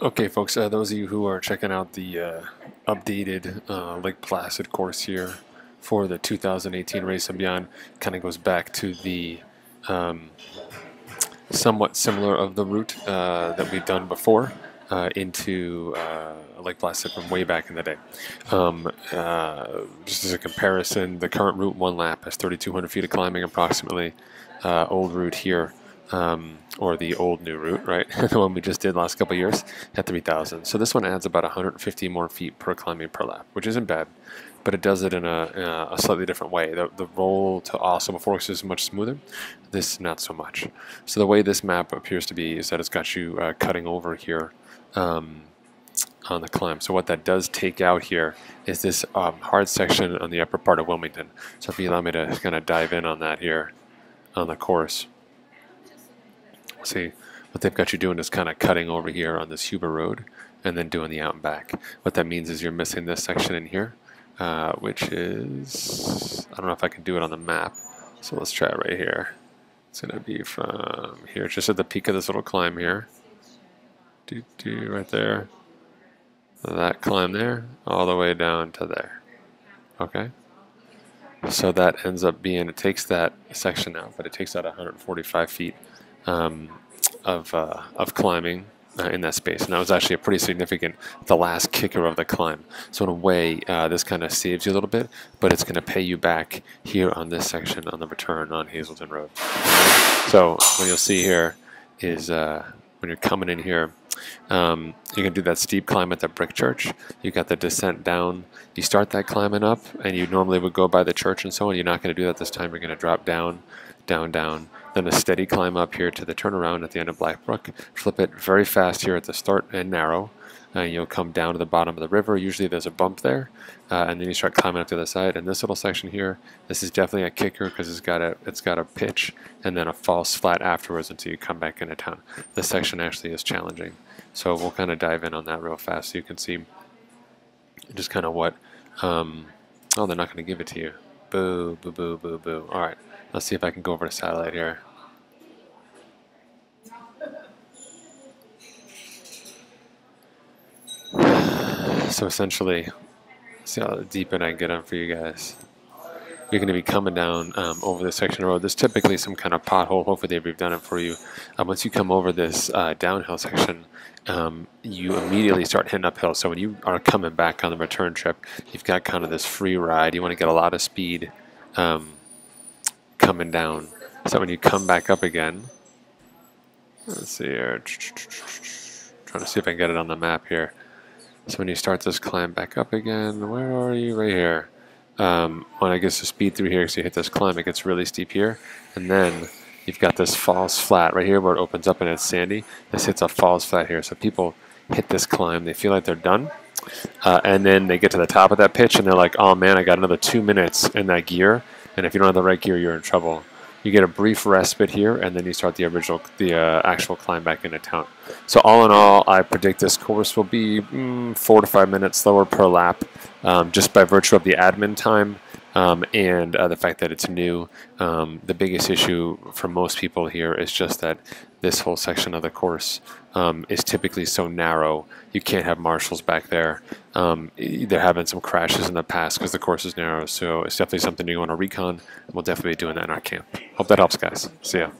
Okay, folks, those of you who are checking out the updated Lake Placid course here for the 2018 race and beyond, kind of goes back to the um, somewhat similar of the route that we've done before into Lake Placid from way back in the day. Just as a comparison, the current route, one lap, has 3,200 feet of climbing approximately. Old route here, or the old new route, right? The one we just did last couple of years at 3,000. So this one adds about 150 more feet per climbing per lap, which isn't bad, but it does it in a slightly different way. The roll to Ausable Forks is much smoother. This not so much. So the way this map appears to be is that it's got you cutting over here on the climb. So what that does take out here is this hard section on the upper part of Wilmington. So if you allow me to kind of dive in on that here on the course. See, what they've got you doing is kind of cutting over here on this Huber Road and then doing the out and back. What that means is you're missing this section in here, which is, I don't know if I can do it on the map, so let's try it right here. It's going to be from here, just at the peak of this little climb here. Right there. That climb there, all the way down to there. Okay? So that ends up being, it takes that section out, but it takes out 145 feet of climbing in that space. And that was actually a pretty significant, the last kicker of the climb. So in a way, this kind of saves you a little bit, but it's going to pay you back here on this section on the return on Hazelton Road. So what you'll see here is when you're coming in here, you can do that steep climb at the brick church. You got the descent down. You start that climbing up, and you normally would go by the church and so on. You're not going to do that this time. You're going to drop down, down, down. Then a steady climb up here to the turnaround at the end of Black Brook. Flip it very fast here at the start and narrow. You'll come down to the bottom of the river. Usually there's a bump there, and then you start climbing up to the side. And this little section here, this is definitely a kicker because it's got a pitch and then a false flat afterwards until you come back into town. This section actually is challenging, so we'll kind of dive in on that real fast so you can see just kind of what. Oh, they're not going to give it to you. Boo, boo, boo, boo, boo. All right, let's see if I can go over to satellite here. So essentially, see how deep in I can get on for you guys. You're going to be coming down over this section of road. There's typically some kind of pothole. Hopefully they've done it for you. Once you come over this downhill section, you immediately start hitting uphill. So when you are coming back on the return trip, you've got kind of this free ride. You want to get a lot of speed coming down. So when you come back up again, let's see here. Trying to see if I can get it on the map here. So when you start this climb back up again, where are you? Right here. When I get the speed through here, so you hit this climb, it gets really steep here, and then you've got this falls flat right here where it opens up and it's sandy. This hits a falls flat here, so people hit this climb, they feel like they're done, and then they get to the top of that pitch and they're like, oh man, I got another 2 minutes in that gear, and if you don't have the right gear, you're in trouble. You get a brief respite here, and then you start the actual climb back into town. So all in all, I predict this course will be 4 to 5 minutes slower per lap, just by virtue of the admin time and the fact that it's new. The biggest issue for most people here is just that this whole section of the course is typically so narrow. You can't have marshals back there. There have been some crashes in the past because the course is narrow, so it's definitely something you want to recon. We'll definitely be doing that in our camp. Hope that helps, guys. See ya.